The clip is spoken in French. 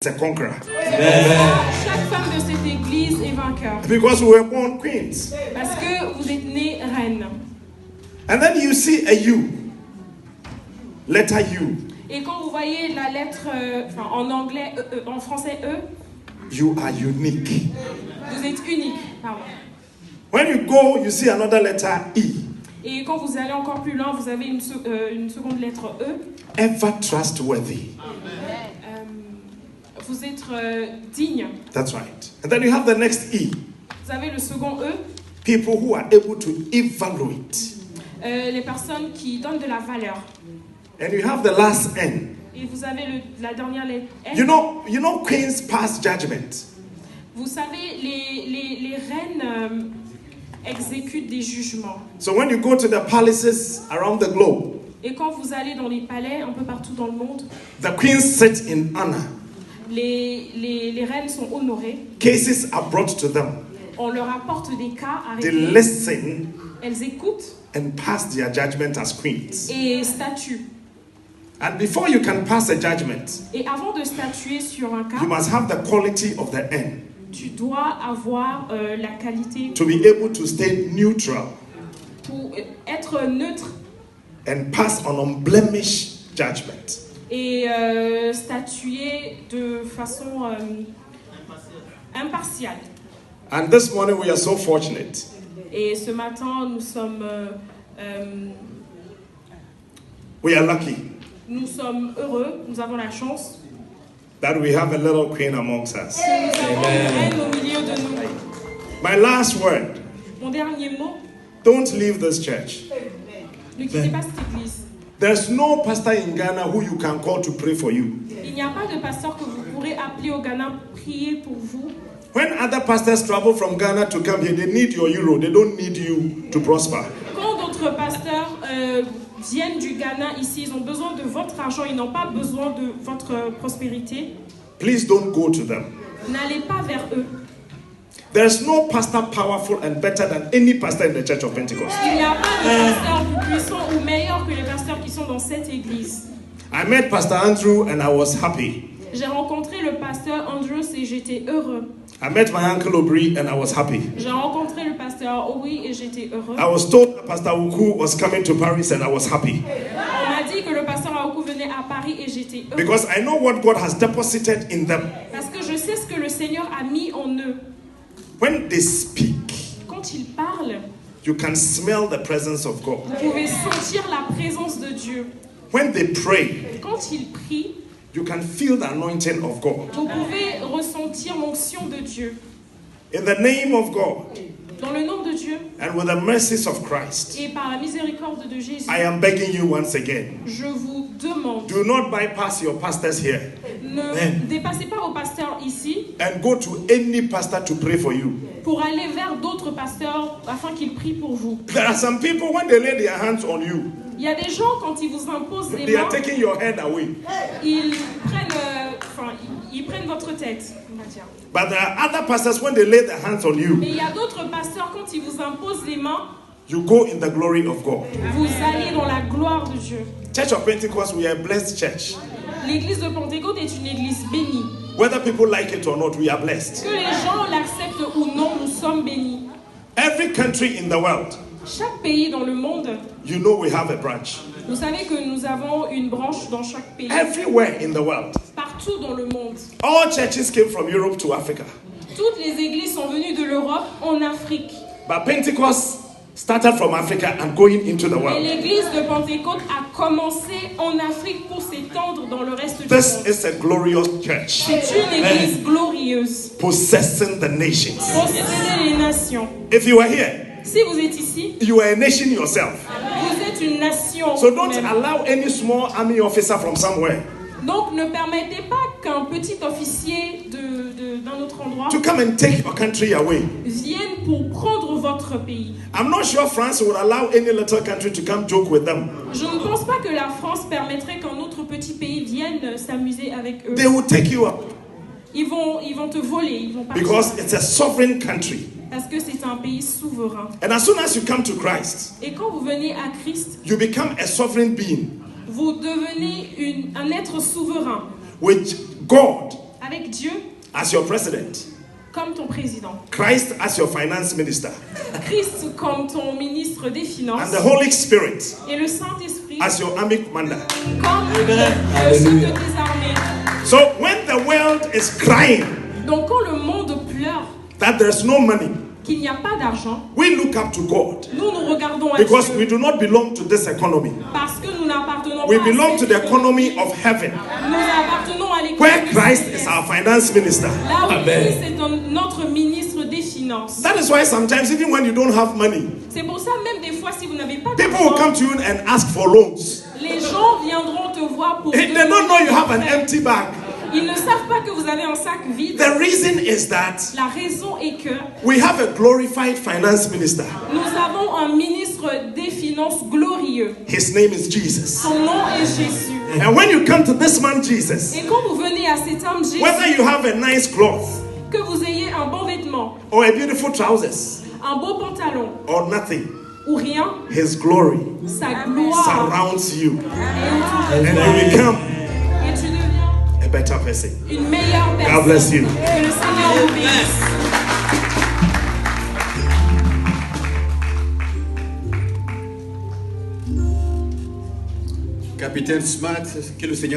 a conqueror. Chaque femme de cette église est vainqueur. Because we were born queens. Parce que vous êtes née reine. And then you see a U. Letter U. Et quand vous voyez la lettre, en anglais, en français E, You are unique. vous êtes unique. Pardon. When you go, you see another letter E. Et quand vous allez encore plus loin, vous avez une seconde lettre E. Ever trustworthy. Vous êtes digne. That's right. And then you have the next E. Vous avez le second E. People who are able to evaluate. Les personnes qui donnent de la valeur. And you have the last N. Et vous avez la dernière lettre N. You know queens pass judgment. Vous savez, les reines exécutent des jugements. So when you go to the palaces around the globe, Et quand vous allez dans les palais, un peu partout dans le monde, the queens sit in honor. les reines sont honorées. Cases are brought to them. On leur apporte des cas à They régler. listen Elles écoutent and pass their judgment as queens. et statuent. And before you can pass a judgment, Et avant de statuer sur un cas, you must have the quality of the N tu dois avoir la qualité to be able to stay neutral pour être neutre and pass an unblemished judgment. et statuer de façon impartiale. And this morning we are so fortunate Et ce matin, nous sommes heureux, nous avons la chance that we have a little queen amongst us. que nous avons une reine au milieu de nous. My last word, Mon dernier mot, don't leave this church. ne quittez pas cette église. There's no pastor in Ghana who you can call to pray for you. Il n'y a pas de pasteur que vous pourrez appeler au Ghana pour prier pour vous. When other pastors travel from Ghana to come here, they need your euro. They don't need you to prosper. Quand d'autres pasteurs viennent du Ghana ici, ils ont besoin de votre argent, ils n'ont pas besoin de votre prospérité. Please don't go to them. N'allez pas vers eux. There's no pastor powerful and better than any pastor in the Church of Pentecost. Il n'y a pas de pasteur plus puissant ou meilleur que les pasteurs qui sont dans cette église. I met Pastor Andrew and I was happy. J'ai rencontré le pasteur Andrews et j'étais heureux. I met my uncle Obri and I was happy. J'ai rencontré le pasteur Owi et j'étais heureux. I was told that Pastor Uku was coming to Paris and I was happy. On m'a dit que le pasteur Aoku venait à Paris et j'étais heureux. Because I know what God has deposited in them. Parce que je sais ce que le Seigneur a mis en eux. When they speak, Quand ils parlent, you can smell the presence of God. vous pouvez sentir la présence de Dieu. When they pray, Quand ils prient, you can feel the anointing of God. vous pouvez ressentir l'onction de Dieu. In the name of God Dans le nom de Dieu and with the mercies of Christ, et par la miséricorde de Jésus, I am begging you once again, je vous demande, do not bypass your pastors here ne dépassez pas vos pasteurs ici and go to any pastor to pray for you. pour aller vers d'autres pasteurs afin qu'ils prient pour vous. There are some people, when they lay their hands on you, Il y a des gens, quand ils vous imposent les they are mains, taking your head away. ils prennent votre tête, on va dire. But there are other pastors, when they lay their hands on you, Mais il y a d'autres pasteurs, quand ils vous imposent les mains, you go in the glory of God. vous allez dans la gloire de Dieu. Church of Pentecost, we are a blessed church. L'église de Pentecôte est une église bénie. Whether people like it or not, we are blessed. Que les gens l'acceptent ou non, nous sommes bénis. Every country in the world, Chaque pays dans le monde, you know we have a branch. vous savez que nous avons une branche dans chaque pays. Everywhere in the world. Partout dans le monde. All churches came from Europe to Africa. Toutes les églises sont venues de l'Europe en Afrique. But Pentecost started from Africa and going into the Et world. l'église de Pentecôte a commencé en Afrique pour s'étendre dans le reste du This monde. is a glorious church, C'est une église glorieuse. possessing the nations. Possédez les nations. If you are here, Si vous êtes ici, you are a nation yourself. vous êtes une nation. So don't vous-même. allow any small army officer from somewhere Donc ne permettez pas qu'un petit officier d'un autre endroit to come and take your country away. vienne pour prendre votre pays. I'm not sure France would allow any little country to come joke with them. Je ne pense pas que la France permettrait qu'un autre petit pays vienne s'amuser avec eux. They will take you up Ils vont te voler, ils vont partir. because it's a sovereign country. Parce que c'est un pays souverain. And as soon as you come to Christ, Et quand vous venez à Christ, you become a sovereign being vous devenez un être souverain which God avec Dieu as your president, comme ton président, Christ as your finance minister, Christ comme ton ministre des Finances and the Holy Spirit et le Saint-Esprit as your army commander. comme le chef de tes armées. So when the world is crying Donc quand le monde pleure that there's no money, qu'il n'y a pas d'argent, we look up to God nous regardons à because Dieu we do not belong to this economy. parce que nous n'appartenons We pas belong à to cette the economy of heaven, Nous appartenons à where l'économie Christ céleste. is our finance minister. Là où Amen. Christ est notre ministre des Finances. That is why sometimes, even when you don't have money, C'est pour ça, même des fois, si vous n'avez pas people will come d'argent, to you and ask for loans. les gens viendront te voir pour They don't know you have an demander. empty bag. Ils ne savent pas que vous avez un sac vide. The reason is that La raison est que we have a glorified finance minister. nous avons un ministre des Finances glorieux. His name is Jesus. Son nom est Jésus. And when you come to this man Jesus, Et quand vous venez à cet homme Jésus, whether you have a nice cloth que vous ayez un bon vêtement, or a beautiful trousers un beau pantalon or nothing, ou rien, his glory sa gloire surrounds you est autour de and toi. you become Et tu deviens a better person. une meilleure personne. God bless you. Que le Seigneur vous bénisse. Capitaine Smart, que le Seigneur